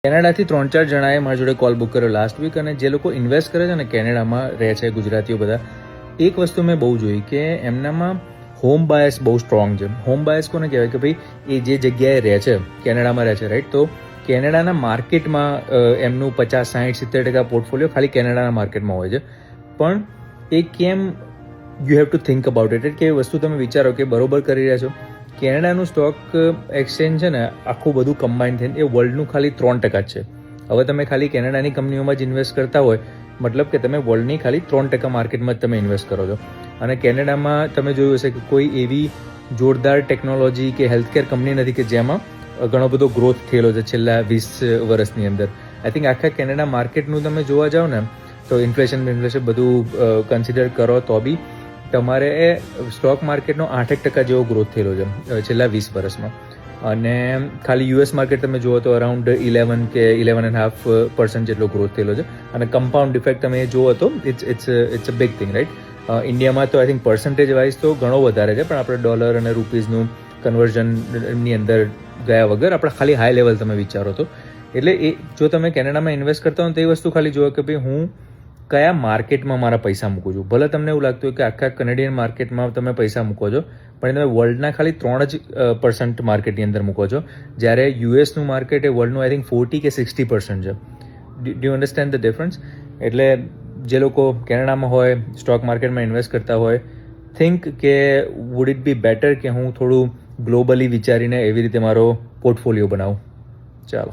કેનેડાથી 3-4 જણાએ મારી જોડે કોલ બુક કર્યો લાસ્ટ વીક, અને જે લોકો ઇન્વેસ્ટ કરે છે ને કેનેડામાં રહે છે ગુજરાતીઓ બધા, એક વસ્તુ મેં બહુ જોઈ કે એમનામાં હોમ બાયસ બહુ સ્ટ્રોંગ છે. હોમ બાયસ કોને કહેવાય કે ભાઈ એ જે જગ્યાએ રહે છે, કેનેડામાં રહે છે, રાઈટ, તો કેનેડાના માર્કેટમાં એમનું 50-60-70% પોર્ટફોલિયો ખાલી કેનેડાના માર્કેટમાં હોય છે. પણ એ કેમ, you have to think about it, કે એ વસ્તુ તમે વિચારો કે બરોબર કરી રહ્યા છો. કેનેડાનું સ્ટોક એક્સચેન્જ છે ને આખું બધું કમ્બાઇન થઈને એ વર્લ્ડનું ખાલી 3% જ છે. હવે તમે ખાલી કેનેડાની કંપનીઓમાં જ ઇન્વેસ્ટ કરતા હોય, મતલબ કે તમે વર્લ્ડની ખાલી 3% માર્કેટમાં જ તમે ઇન્વેસ્ટ કરો છો. અને કેનેડામાં તમે જોયું હશે કે કોઈ એવી જોરદાર ટેકનોલોજી કે હેલ્થકેર કંપની નથી કે જેમાં ઘણો બધો ગ્રોથ થયેલો છે છેલ્લા 20 વર્ષની અંદર. આઈ થિંક આખા કેનેડા માર્કેટનું તમે જોવા જાઓ ને તો ઇન્ફ્લેશન બધું કન્સિડર કરો તો બી તમારે સ્ટોક માર્કેટનો 8% જેવો ગ્રોથ થયેલો છે છેલ્લા 20 વર્ષમાં. અને ખાલી યુએસ માર્કેટ તમે જુઓ તો અરાઉન્ડ 11 કે 11.5% જેટલો ગ્રોથ થયેલો છે. અને કમ્પાઉન્ડ ઇફેક્ટ તમે જુઓ તો it's a big thing, right. ઇન્ડિયામાં તો આઈ થિંક પર્સન્ટેજ વાઇઝ તો ઘણો વધારે છે, પણ આપણે ડોલર અને રૂપીઝનું કન્વર્ઝનની અંદર ગયા વગર આપણે ખાલી હાઈ લેવલ તમે વિચારો તો, એટલે એ જો તમે કેનેડામાં ઇન્વેસ્ટ કરતા હો તો એ વસ્તુ ખાલી જુઓ કે ભાઈ હું કયા માર્કેટમાં મારા પૈસા મૂકું છું. ભલે તમને એવું લાગતું હોય કે આખા કેનેડિયન માર્કેટમાં તમે પૈસા મૂકો છો, પણ તમે વર્લ્ડના ખાલી 3% માર્કેટની અંદર મૂકો છો, જ્યારે યુએસનું માર્કેટ એ વર્લ્ડનું આઈ થિંક 40 કે 60% છે. Do you understand the difference? એટલે જે લોકો કેનેડામાં હોય, સ્ટોક માર્કેટમાં ઇન્વેસ્ટ કરતા હોય, થિંક કે વુડ ઇટ બી બેટર કે હું થોડું ગ્લોબલી વિચારીને એવી રીતે મારો પોર્ટફોલિયો બનાવું. ચાલો.